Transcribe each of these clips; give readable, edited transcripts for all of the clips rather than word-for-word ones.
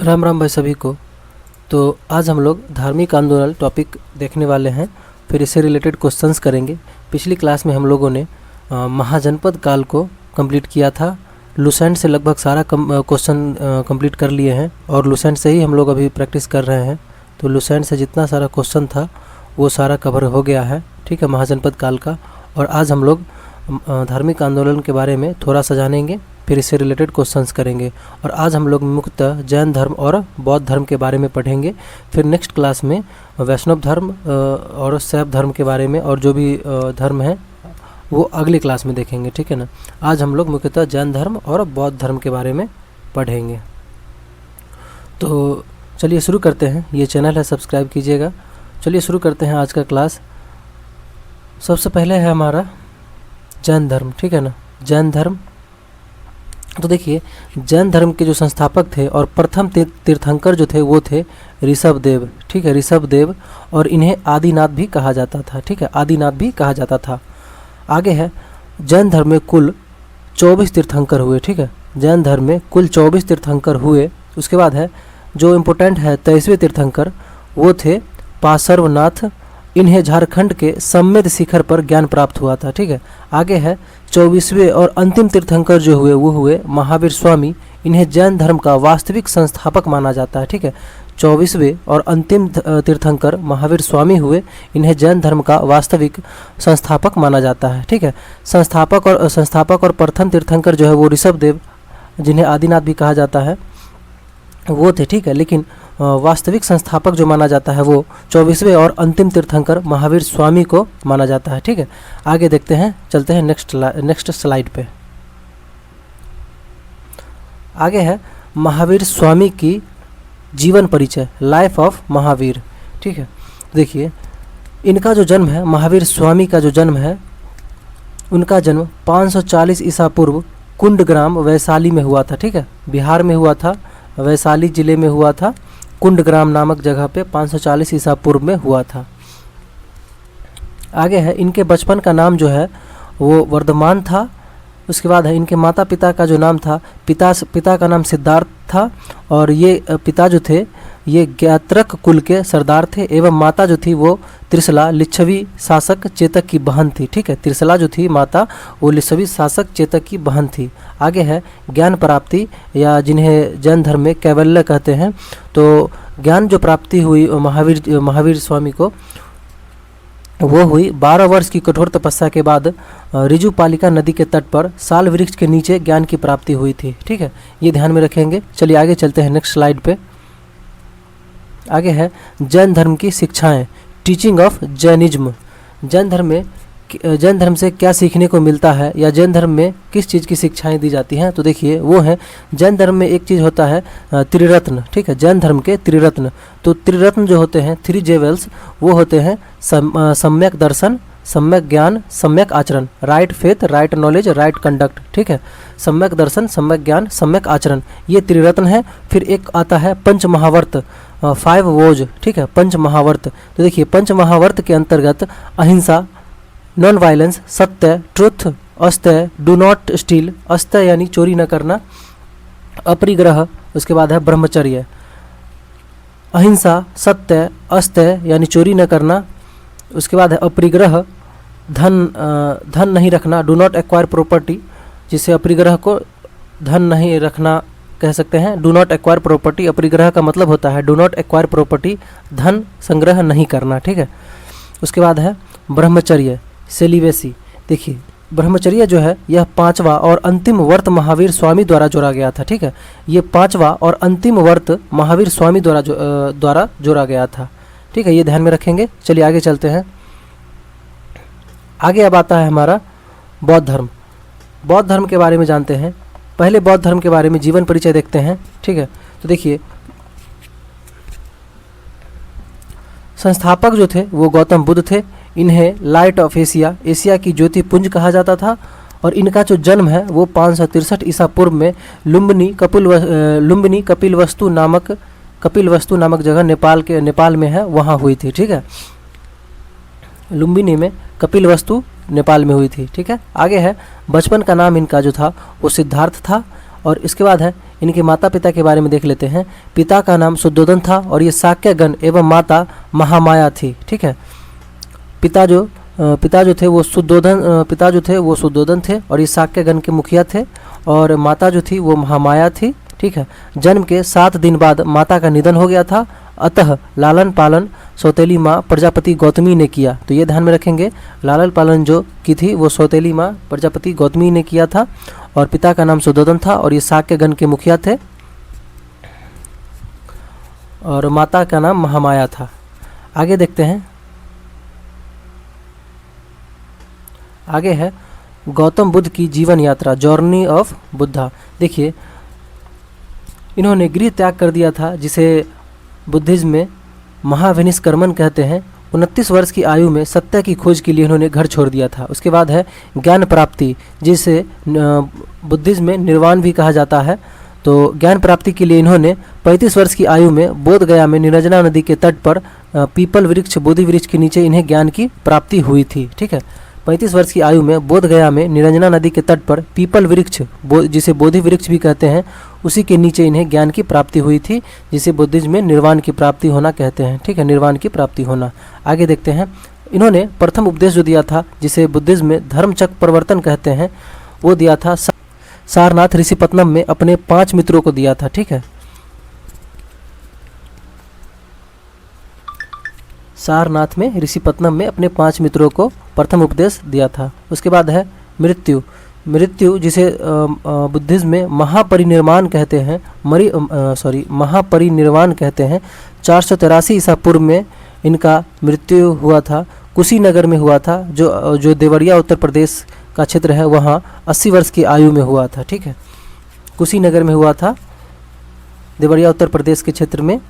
राम राम भाई सभी को। तो आज हम लोग धार्मिक आंदोलन टॉपिक देखने वाले हैं, फिर इससे रिलेटेड क्वेश्चंस करेंगे। पिछली क्लास में हम लोगों ने महाजनपद काल को कंप्लीट किया था। लुसेंट से लगभग सारा क्वेश्चन कंप्लीट कर लिए हैं और लुसेंट से ही हम लोग अभी प्रैक्टिस कर रहे हैं। तो लुसेंट से जितना सारा क्वेश्चन था वो सारा कवर हो गया है, ठीक है, महाजनपद काल का। और आज हम लोग धार्मिक आंदोलन के बारे में थोड़ा सा जानेंगे, फिर इससे रिलेटेड क्वेश्चंस करेंगे। और आज हम लोग मुख्यतः जैन धर्म और बौद्ध धर्म के बारे में पढ़ेंगे। फिर नेक्स्ट क्लास में वैष्णव धर्म और शैव धर्म के बारे में, और जो भी धर्म है वो अगली क्लास में देखेंगे, ठीक है ना। आज हम लोग मुख्यतः जैन धर्म और बौद्ध धर्म के बारे में पढ़ेंगे। तो चलिए शुरू करते हैं। ये चैनल है, सब्सक्राइब कीजिएगा। चलिए शुरू करते हैं आज का क्लास। सबसे पहले है हमारा जैन धर्म, ठीक है ना। जैन धर्म, तो देखिए जैन धर्म के जो संस्थापक थे और प्रथम तीर्थंकर जो थे वो थे ऋषभदेव, ठीक है, ऋषभदेव। और इन्हें आदिनाथ भी कहा जाता था, ठीक है, आदिनाथ भी कहा जाता था। आगे है जैन धर्म में कुल 24 तीर्थंकर हुए, ठीक है, जैन धर्म में कुल 24 तीर्थंकर हुए। उसके बाद है जो इम्पोर्टेंट है 23वें तीर्थंकर, वो थे पार्श्वनाथ। इन्हें झारखंड के सम्मेद शिखर पर ज्ञान प्राप्त हुआ था, ठीक है। आगे है 24वें और अंतिम तीर्थंकर जो हुए वो हुए महावीर स्वामी। इन्हें जैन धर्म का वास्तविक संस्थापक माना जाता है, ठीक है। 24वें और अंतिम तीर्थंकर महावीर स्वामी हुए। इन्हें जैन धर्म का वास्तविक संस्थापक माना जाता है, ठीक है। संस्थापक और प्रथम तीर्थंकर जो है वो ऋषभदेव, जिन्हें आदिनाथ भी कहा जाता है, वो थे, ठीक है। लेकिन वास्तविक संस्थापक जो माना जाता है वो 24वें और अंतिम तीर्थंकर महावीर स्वामी को माना जाता है, ठीक है। आगे देखते हैं, चलते हैं नेक्स्ट स्लाइड पे। आगे है महावीर स्वामी की जीवन परिचय, लाइफ ऑफ महावीर, ठीक है। देखिए इनका जो जन्म है, महावीर स्वामी का जो जन्म है, उनका जन्म 540 ईसा पूर्व कुंडग्राम वैशाली में हुआ था, ठीक है, बिहार में हुआ था, वैशाली जिले में हुआ था। कुंडग्राम नामक जगह पे 540 ईसा पूर्व में हुआ था। आगे है इनके बचपन का नाम जो है वो वर्धमान था। उसके बाद है इनके माता पिता का जो नाम था, पिता का नाम सिद्धार्थ था, और ये पिता जो थे ये ज्ञात्रक कुल के सरदार थे, एवं माता जो थी वो त्रिशला लिच्छवी शासक चेतक की बहन थी, ठीक है। त्रिशला जो थी माता वो लिच्छवी शासक चेतक की बहन थी। आगे है ज्ञान प्राप्ति, या जिन्हें जैन धर्म में कैवल्य कहते हैं। तो ज्ञान जो प्राप्ति हुई महावीर स्वामी को, वो हुई 12 वर्ष की कठोर तपस्या के बाद ऋजुपालिका नदी के तट पर साल वृक्ष के नीचे ज्ञान की प्राप्ति हुई थी, ठीक है, ये ध्यान में रखेंगे। चलिए आगे चलते हैं नेक्स्ट स्लाइड पे। आगे है जैन धर्म की शिक्षाएं, टीचिंग ऑफ जैनिज्म। जैन धर्म से क्या सीखने को मिलता है, या जैन धर्म में किस चीज़ की शिक्षाएं दी जाती हैं। तो देखिए वो है जैन धर्म में एक चीज़ होता है त्रिरत्न, ठीक है, जैन धर्म के त्रिरत्न। तो त्रिरत्न जो होते हैं, 3 जेवल्स, वो होते हैं सम्यक दर्शन, सम्यक ज्ञान, सम्यक आचरण, right faith, right knowledge, right conduct, ठीक है। सम्यक दर्शन, सम्यक ज्ञान, सम्यक आचरण, ये त्रिरत्न है। फिर एक आता है पंच महावर्त, 5 वोज, ठीक है, पंच महावर्त। तो देखिए पंच महावर्त के अंतर्गत अहिंसा, नॉन वायलेंस, सत्य, ट्रुथ, अस्त्य, डू नॉट स्टील, अस्त्य यानी चोरी न करना, अपरिग्रह, उसके बाद है ब्रह्मचर्य। अहिंसा, सत्य, अस्त्य यानी चोरी न करना, उसके बाद है अपरिग्रह, धन नहीं रखना, डू नॉट एक्वायर प्रॉपर्टी, जिसे अपरिग्रह को धन नहीं रखना कह सकते हैं। डू नॉट एक्वायर प्रॉपर्टी, अपरिग्रह का मतलब होता है डू नॉट एक्वायर प्रॉपर्टी, धन संग्रह नहीं करना, ठीक है। उसके बाद है ब्रह्मचर्य, सेलिबेसी। देखिए ब्रह्मचर्य जो है यह 5वां और अंतिम व्रत महावीर स्वामी द्वारा जोड़ा गया था, ठीक है। ये 5वां और अंतिम व्रत महावीर स्वामी द्वारा जोड़ा गया था, ठीक है, ये ध्यान में रखेंगे। चलिए आगे चलते हैं। आगे अब आता है हमारा बौद्ध धर्म। बौद्ध धर्म के बारे में जानते हैं। पहले बौद्ध धर्म के बारे में जीवन परिचय देखते हैं, ठीक है। तो देखिए संस्थापक जो थे वो गौतम बुद्ध थे। इन्हें लाइट ऑफ एशिया, एशिया की ज्योति पुंज कहा जाता था। और इनका जो जन्म है वो 563 ईसा पूर्व में लुम्बिनी कपिल वस्तु नामक जगह नेपाल में है, वहाँ हुई थी, ठीक है। लुम्बिनी में कपिल वस्तु नेपाल में हुई थी, ठीक है। आगे है बचपन का नाम इनका जो था वो सिद्धार्थ था। और इसके बाद है इनके माता पिता के बारे में देख लेते हैं। पिता का नाम शुद्धोधन था और ये शाक्यगण एवं माता महामाया थी। ठीक है, पिता जो थे वो शुद्धोधन थे और ये शाक्यगण के मुखिया थे, और माता जो थी वो महामाया थी। ठीक है, जन्म के 7 दिन बाद माता का निधन हो गया था, अतः लालन पालन सौतेली माँ प्रजापति गौतमी ने किया। तो ये ध्यान में रखेंगे, लालन पालन जो की थी वो सौतेली माँ प्रजापति गौतमी ने किया था, और पिता का नाम शुद्धोधन था और ये शाक्यगण के मुखिया थे, और माता का नाम महामाया था। आगे देखते हैं, आगे है गौतम बुद्ध की जीवन यात्रा, जर्नी ऑफ बुद्धा। देखिए, इन्होंने गृह त्याग कर दिया था, जिसे बुद्धिज्म में महाविनिष्कर्मण कहते हैं। 29 वर्ष की आयु में सत्य की खोज के लिए इन्होंने घर छोड़ दिया था। उसके बाद है ज्ञान प्राप्ति, जिसे बुद्धिज्म में निर्वाण भी कहा जाता है। तो ज्ञान प्राप्ति के लिए इन्होंने 35 वर्ष की आयु में बोध गया में निरंजना नदी के तट पर पीपल वृक्ष, बोधि वृक्ष के नीचे इन्हें ज्ञान की प्राप्ति हुई थी। ठीक है, 35 वर्ष की आयु में बोध गया में निरंजना नदी के तट पर पीपल वृक्ष, जिसे बोधि वृक्ष भी कहते हैं, उसी के नीचे इन्हें ज्ञान की प्राप्ति हुई थी, जिसे बुद्धिज्म में निर्वाण की प्राप्ति होना कहते हैं। ठीक है, निर्वाण की प्राप्ति होना। आगे देखते हैं, इन्होंने प्रथम उपदेश जो दिया था, जिसे बुद्धिज्म में धर्मचक्र प्रवर्तन कहते हैं, वो दिया था सारनाथ ऋषिपत्तनम में अपने 5 मित्रों को दिया था। ठीक है, सारनाथ में ऋषिपत्तनम में अपने 5 मित्रों को प्रथम उपदेश दिया था। उसके बाद है मृत्यु, जिसे बुद्धिज्म में महापरिनिर्वाण कहते हैं, महापरिनिर्वाण कहते हैं। 483 ईसा पूर्व में इनका मृत्यु हुआ था, कुशीनगर में हुआ था, जो देवरिया उत्तर प्रदेश का क्षेत्र है, वहाँ 80 वर्ष की आयु में हुआ था। ठीक है, कुशीनगर में हुआ था, देवरिया उत्तर प्रदेश के क्षेत्र में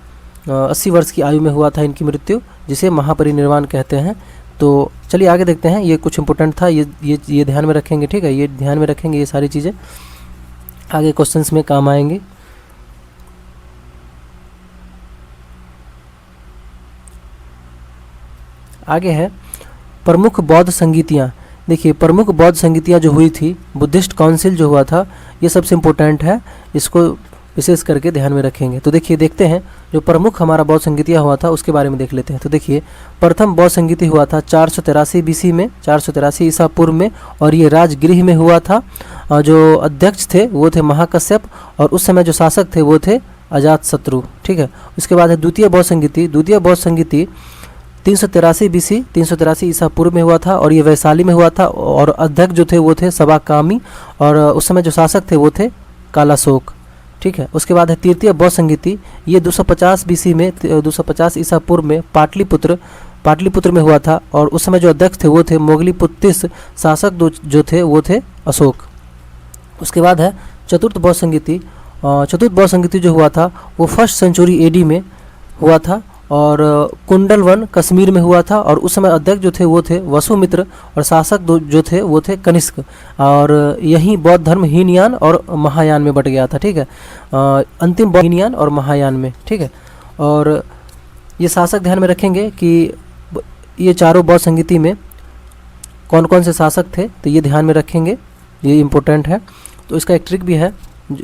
80 वर्ष की आयु में हुआ था इनकी मृत्यु, जिसे महापरिनिर्वाण कहते हैं। तो चलिए आगे देखते हैं, ये कुछ इंपॉर्टेंट था, ये ध्यान में रखेंगे। ठीक है, ये ध्यान में रखेंगे, ये सारी चीज़ें आगे क्वेश्चंस में काम आएंगी। आगे है प्रमुख बौद्ध संगीतियाँ। देखिए, प्रमुख बौद्ध संगीतियाँ जो हुई थी, बुद्धिस्ट काउंसिल जो हुआ था, ये सबसे इम्पोर्टेंट है, इसको विशेष करके ध्यान में रखेंगे। तो देखिए, देखते हैं जो प्रमुख हमारा बौद्ध संगीतिया हुआ था उसके बारे में देख लेते हैं। तो देखिए, प्रथम बौद्ध संगीति हुआ था 483 BC में, 483 ईसा पूर्व में, और ये राजगृह में हुआ था। जो अध्यक्ष थे वो थे महाकश्यप, और उस समय जो शासक थे वो थे अजातशत्रु। ठीक है, उसके बाद है द्वितीय बौद्ध संगीति 383 BC, 383 ईसा पूर्व में हुआ था, और ये वैशाली में हुआ था, और अध्यक्ष जो थे वो थे सबाकामी, और उस समय जो शासक थे वो थे कालाशोक। ठीक है, उसके बाद है तृतीय बौद्ध संगीति, ये 250 BC में, 250 ईसा पूर्व में पाटलिपुत्र में हुआ था, और उस समय जो अध्यक्ष थे वो थे मोगलीपुत्तिस, शासक जो थे वो थे अशोक। उसके बाद है चतुर्थ बौद्ध संगीति जो हुआ था वो 1st सेंचुरी AD में हुआ था, और कुंडलवन कश्मीर में हुआ था, और उस समय अध्यक्ष जो थे वो थे वसुमित्र, और शासक जो थे वो थे कनिष्क, और यही बौद्ध धर्म हीनयान और महायान में बट गया था। ठीक है, अंतिम बौद्ध हीनयान और महायान में। ठीक है, और ये शासक ध्यान में रखेंगे कि ये चारों बौद्ध संगीति में कौन कौन से शासक थे, तो ये ध्यान में रखेंगे, ये इम्पोर्टेंट है। तो इसका एक ट्रिक भी है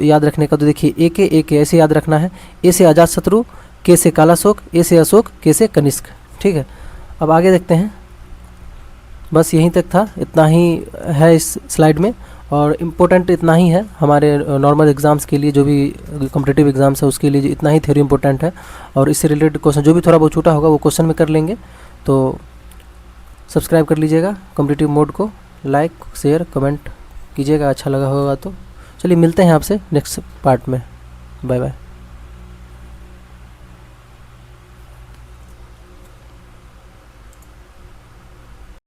याद रखने का। तो देखिए, ए के ऐसे याद रखना है, ए से अजातशत्रु, के से कालाशोक, ए से अशोक, के से कनिष्क। ठीक है, अब आगे देखते हैं। बस यहीं तक था, इतना ही है इस स्लाइड में, और इम्पोर्टेंट इतना ही है हमारे नॉर्मल एग्ज़ाम्स के लिए, जो भी कॉम्पिटिटिव एग्ज़ाम्स है उसके लिए इतना ही थ्योरी इम्पोर्टेंट है, और इससे रिलेटेड क्वेश्चन जो भी थोड़ा बहुत छूटा होगा वो क्वेश्चन में कर लेंगे। तो सब्सक्राइब कर लीजिएगा कॉम्पिटिटिव मोड को, लाइक शेयर कमेंट कीजिएगा अच्छा लगा होगा तो। चलिए मिलते हैं आपसे नेक्स्ट पार्ट में, बाय बाय।